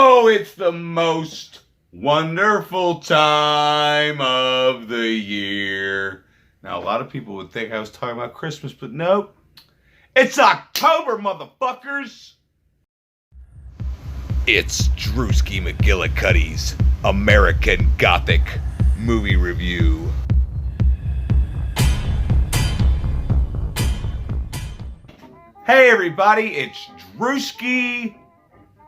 Oh, it's the most wonderful time of the year. Now, a lot of people would think I was talking about Christmas, but nope. It's October, motherfuckers! It's Drewski McGillicuddy's American Gothic movie review. Hey everybody, it's Drewski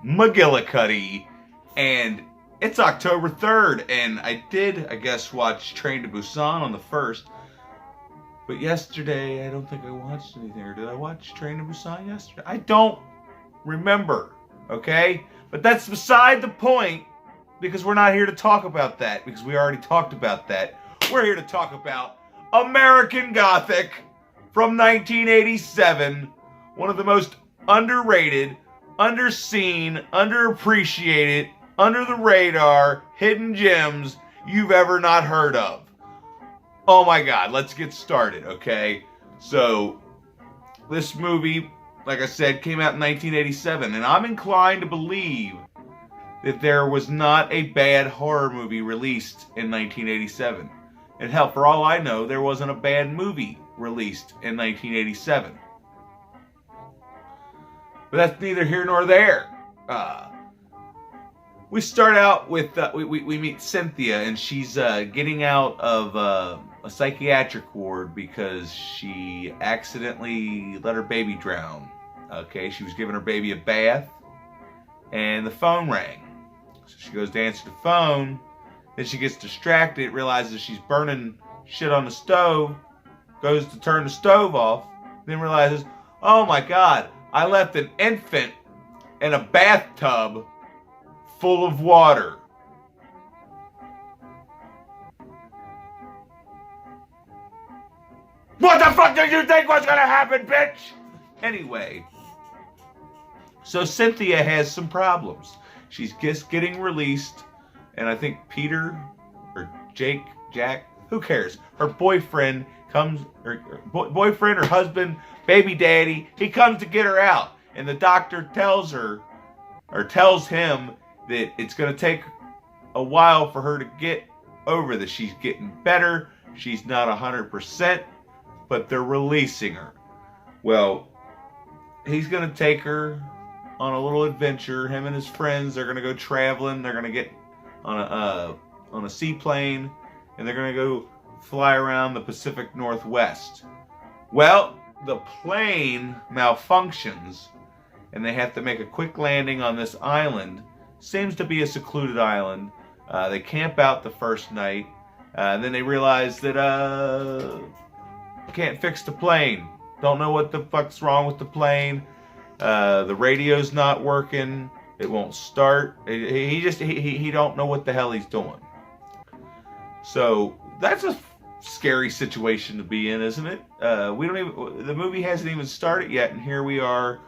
McGillicuddy, and it's October 3rd, and I did, watch Train to Busan on the 1st, but yesterday I don't think I watched anything, or did I watch Train to Busan yesterday? I don't remember, okay? But that's beside the point, because we're not here to talk about that, because we already talked about that. We're here to talk about American Gothic from 1987, one of the most underrated, underseen, underappreciated, under the radar, hidden gems you've ever not heard of. Oh my God, let's get started, okay? So, this movie, like I said, came out in 1987, and I'm inclined to believe that there was not a bad horror movie released in 1987. And hell, for all I know, there wasn't a bad movie released in 1987. But that's neither here nor there. We start out with, we meet Cynthia, and she's getting out of a psychiatric ward because she accidentally let her baby drown. Okay, she was giving her baby a bath, and the phone rang. So she goes to answer the phone, then she gets distracted, realizes she's burning shit on the stove, goes to turn the stove off, then realizes, oh my God, I left an infant in a bathtub full of water. What the fuck did you think was gonna happen, bitch? Anyway, so Cynthia has some problems. She's just getting released, and I think Peter or Jack, who cares? Her boyfriend comes, boyfriend or husband, baby daddy, he comes to get her out. And the doctor tells her, or tells him, that it's going to take a while for her to get over this. She's getting better. She's not 100%, but they're releasing her. Well, he's going to take her on a little adventure. Him and his friends, they're going to go traveling. They're going to get on a seaplane, and they're going to go fly around the Pacific Northwest. Well, the plane malfunctions, and they have to make a quick landing on this island. Seems to be a secluded island. They camp out the first night, and then they realize that can't fix the plane. Don't know what the fuck's wrong with the plane. The radio's not working. It won't start. He don't know what the hell he's doing. So that's a scary situation to be in, isn't it? The movie hasn't even started yet, and here we are.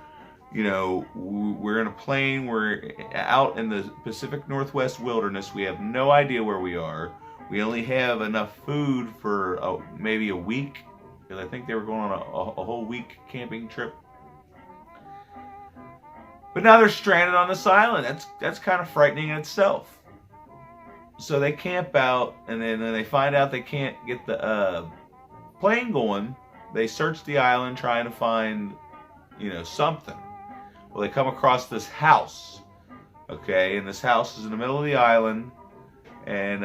You know, we're in a plane. We're out in the Pacific Northwest wilderness. We have no idea where we are. We only have enough food for maybe a week, because I think they were going on a whole week camping trip. But now they're stranded on this island. That's kind of frightening in itself. So they camp out, and then they find out they can't get the plane going. They search the island trying to find, something. Well, they come across this house, okay? And this house is in the middle of the island, and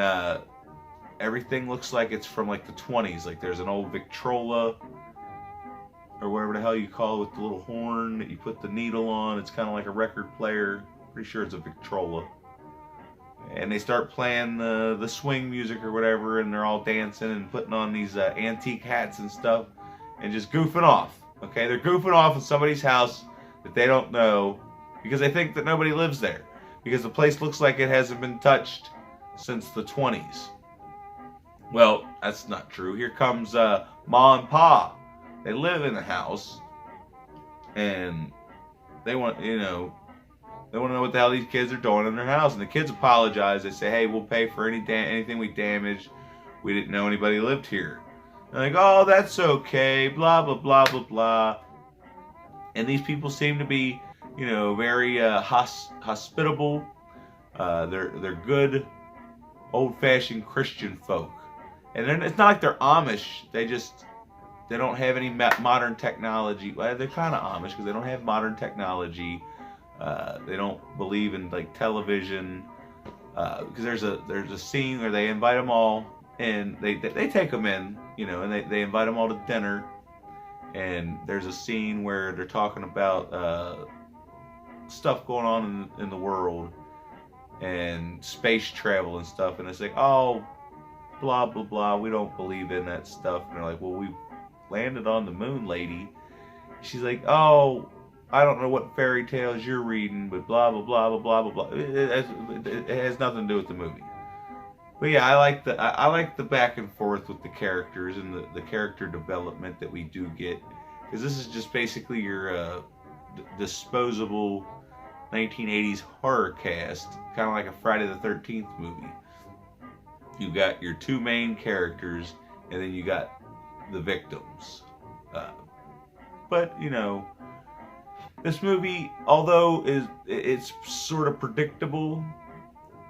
everything looks like it's from like the 20s. Like there's an old Victrola, or whatever the hell you call it, with the little horn that you put the needle on. It's kind of like a record player. Pretty sure it's a Victrola. And they start playing the swing music or whatever, and they're all dancing and putting on these antique hats and stuff, and just goofing off. Okay, they're goofing off in somebody's house that they don't know, because they think that nobody lives there, because the place looks like it hasn't been touched since the 20s. Well, that's not true. Here comes Ma and Pa. They live in the house, and they want to know what the hell these kids are doing in their house. And the kids apologize. They say, hey, we'll pay for anything we damaged. We didn't know anybody lived here. And they're like, oh, that's okay, blah, blah, blah, blah, blah. And these people seem to be, very hospitable. They're good, old-fashioned Christian folk, and it's not like they're Amish. They don't have any modern technology. Well, they're kind of Amish because they don't have modern technology. They don't believe in like television. Because there's a scene where they invite them all, and they take them in, and they invite them all to dinner. And there's a scene where they're talking about stuff going on in the world and space travel and stuff, and it's like, oh, blah blah blah, we don't believe in that stuff. And they're like, well, we landed on the moon, lady. She's like, oh, I don't know what fairy tales you're reading, but blah blah blah blah blah blah blah. It has nothing to do with the movie. But yeah, I like the back and forth with the characters and the character development that we do get, because this is just basically your disposable 1980s horror cast, kind of like a Friday the 13th movie. You got your two main characters, and then you got the victims. But this movie, although it's sort of predictable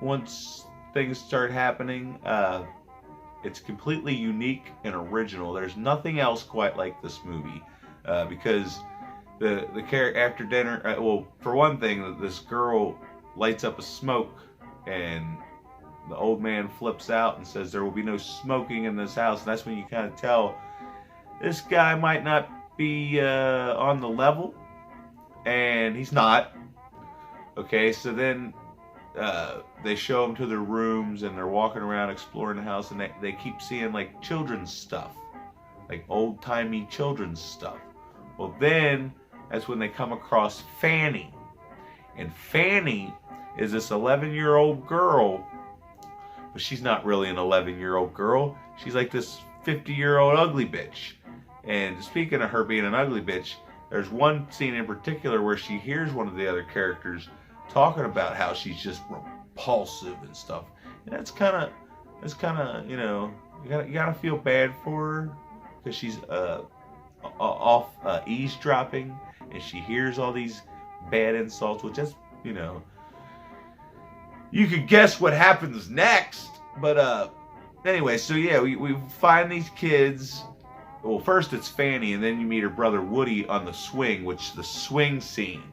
once things start happening, it's completely unique and original. There's nothing else quite like this movie, because the character after dinner, well, for one thing, this girl lights up a smoke, and the old man flips out and says there will be no smoking in this house. And that's when you kind of tell this guy might not be on the level, and he's not. Okay, so then they show them to their rooms, and they're walking around exploring the house, and they keep seeing like children's stuff, like old-timey children's stuff. Well, then that's when they come across Fanny, and Fanny is this 11-year-old girl, but she's not really an 11-year-old girl. She's like this 50-year-old ugly bitch. And speaking of her being an ugly bitch, there's one scene in particular where she hears one of the other characters talking about how she's just repulsive and stuff. And that's kind of you gotta feel bad for her, because she's off eavesdropping, and she hears all these bad insults, which is, you could guess what happens next. But anyway, so yeah, we find these kids. Well, first it's Fanny, and then you meet her brother Woody on the swing, which the swing scene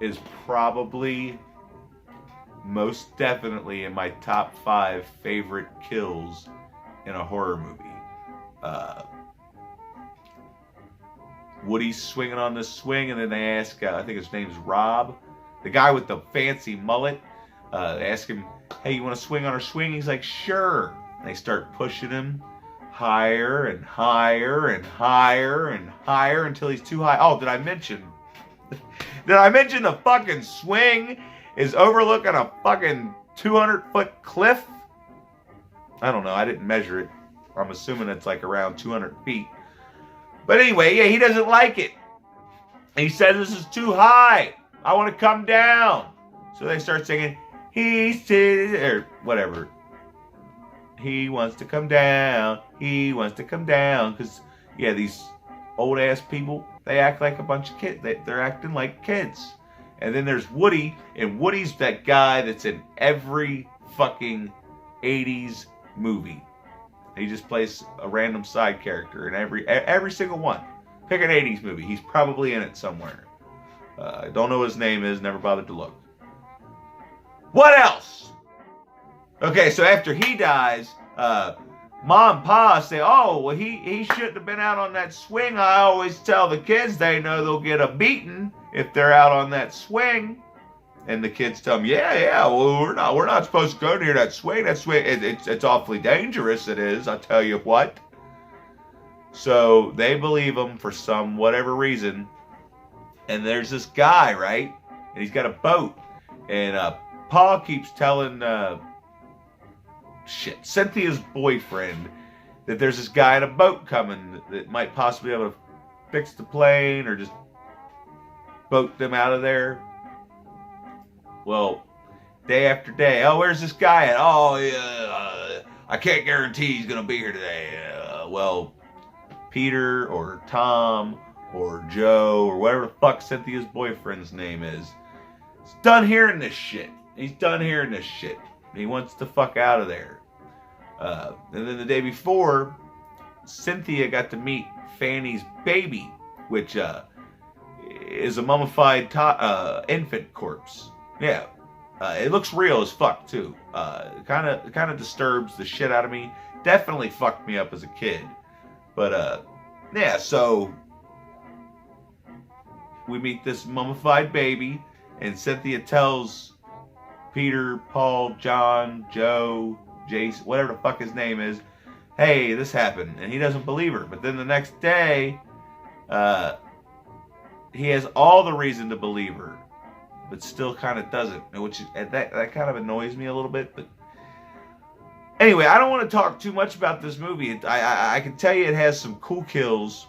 is probably most definitely in my top 5 favorite kills in a horror movie. Woody's swinging on this swing, and then they ask, I think his name's Rob, the guy with the fancy mullet. They ask him, hey, you want to swing on our swing? He's like, sure. And they start pushing him higher and higher and higher and higher until he's too high. Oh, did I mention the fucking swing is overlooking a fucking 200-foot cliff? I don't know. I didn't measure it. I'm assuming it's like around 200 feet. But anyway, yeah, he doesn't like it. He says this is too high. I want to come down. So they start singing, or whatever. He wants to come down. He wants to come down. Because, yeah, these old-ass people, they act like a bunch of kids. They're acting like kids. And then there's Woody. And Woody's that guy that's in every fucking 80s movie. He just plays a random side character in every single one. Pick an 80s movie. He's probably in it somewhere. I don't know what his name is. Never bothered to look. What else? Okay, so after he dies, Mom and Pa say, oh, well, he shouldn't have been out on that swing. I always tell the kids they know they'll get a beating if they're out on that swing. And the kids tell them, yeah, well, we're not supposed to go near that swing. That swing, it's awfully dangerous. It is, I tell you what. So they believe him for some whatever reason. And there's this guy, right? And he's got a boat. And Pa keeps telling Cynthia's boyfriend that there's this guy in a boat coming that might possibly be able to fix the plane or just boat them out of there. Well, day after day, oh, where's this guy at? Oh, yeah, I can't guarantee he's going to be here today. Well, Peter or Tom or Joe or whatever the fuck Cynthia's boyfriend's name is done hearing this shit. He's done hearing this shit. He wants to fuck out of there. And then the day before, Cynthia got to meet Fanny's baby, which is a mummified infant corpse. Yeah. It looks real as fuck, too. Kind of disturbs the shit out of me. Definitely fucked me up as a kid. But, yeah, so we meet this mummified baby, and Cynthia tells Peter, Paul, John, Joe, Jason, whatever the fuck his name is, hey, this happened. And he doesn't believe her. But then the next day, he has all the reason to believe her, but still kind of doesn't, which that kind of annoys me a little bit. But anyway, I don't want to talk too much about this movie. I can tell you it has some cool kills.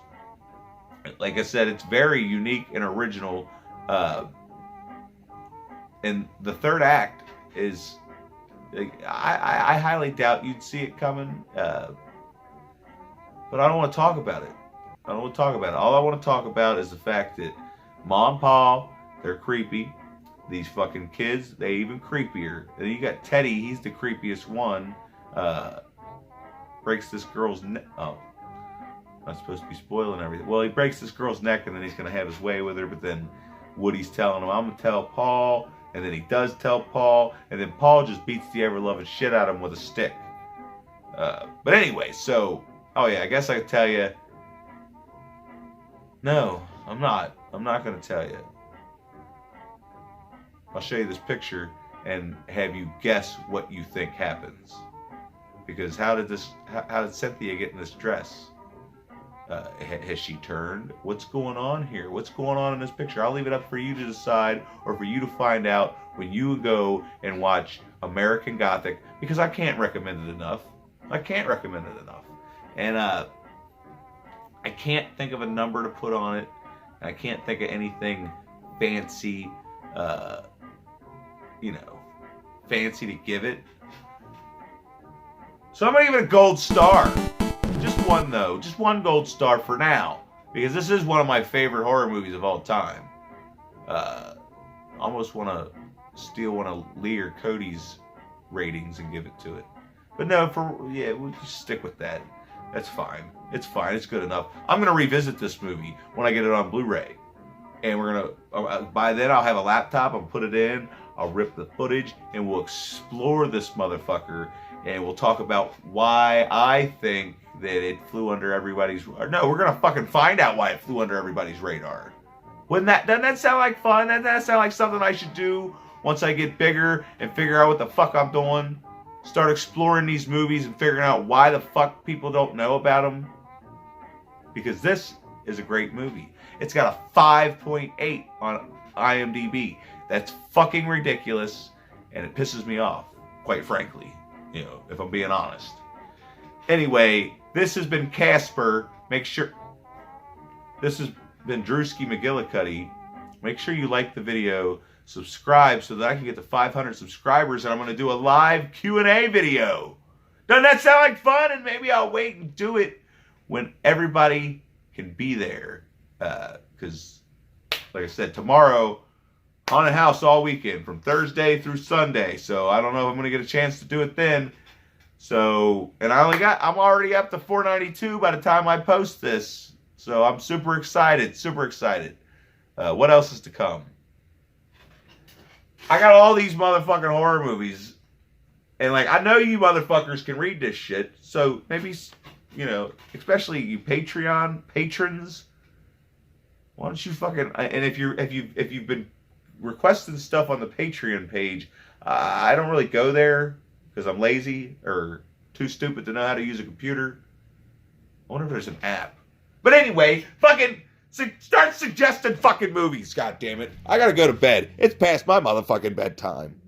Like I said, it's very unique and original. And the third act is, I highly doubt you'd see it coming. But I don't want to talk about it. I don't want to talk about it. All I want to talk about is the fact that Mom and Pa, they're creepy. These fucking kids, they even creepier. And then you got Teddy, he's the creepiest one. Breaks this girl's neck. Oh, I'm supposed to be spoiling everything. Well, he breaks this girl's neck and then he's going to have his way with her. But then Woody's telling him, I'm going to tell Paul. And then he does tell Paul. And then Paul just beats the ever-loving shit out of him with a stick. But anyway, so, oh yeah, I guess I could tell you. No, I'm not. I'm not going to tell you. I'll show you this picture and have you guess what you think happens. Because how did Cynthia get in this dress? Has she turned? What's going on here? What's going on in this picture? I'll leave it up for you to decide, or for you to find out when you go and watch American Gothic, because I can't recommend it enough. I can't recommend it enough. And I can't think of a number to put on it. I can't think of anything fancy, fancy to give it. So I'm going to give it a gold star. Just one, though. Just one gold star for now. Because this is one of my favorite horror movies of all time. Almost want to steal one of Lee or Cody's ratings and give it to it. But no, we'll just stick with that. That's fine. It's fine. It's good enough. I'm going to revisit this movie when I get it on Blu-ray. And we're going to, by then I'll have a laptop. I'll put it in. I'll rip the footage. And we'll explore this motherfucker. And we'll talk about why I think that it flew under everybody's... No, we're going to fucking find out why it flew under everybody's radar. Doesn't that sound like fun? Doesn't that sound like something I should do once I get bigger and figure out what the fuck I'm doing? Start exploring these movies and figuring out why the fuck people don't know about them. Because this is a great movie. It's got a 5.8 on IMDb. That's fucking ridiculous. And it pisses me off, quite frankly. If I'm being honest. Anyway, this has been Casper. This has been Drewski McGillicuddy. Make sure you like the video. Subscribe so that I can get to 500 subscribers. And I'm going to do a live Q&A video. Doesn't that sound like fun? And maybe I'll wait and do it when everybody can be there. Because, like I said, tomorrow... haunted house all weekend from Thursday through Sunday. So I don't know if I'm going to get a chance to do it then. So, and I'm already up to 492 by the time I post this. So I'm super excited. What else is to come? I got all these motherfucking horror movies. And I know you motherfuckers can read this shit. So maybe, especially you Patreon patrons. Why don't you fucking, and if you've been requesting stuff on the Patreon page, I don't really go there because I'm lazy or too stupid to know how to use a computer. I wonder if there's an app. But anyway, fucking start suggesting fucking movies, goddammit. I gotta go to bed. It's past my motherfucking bedtime.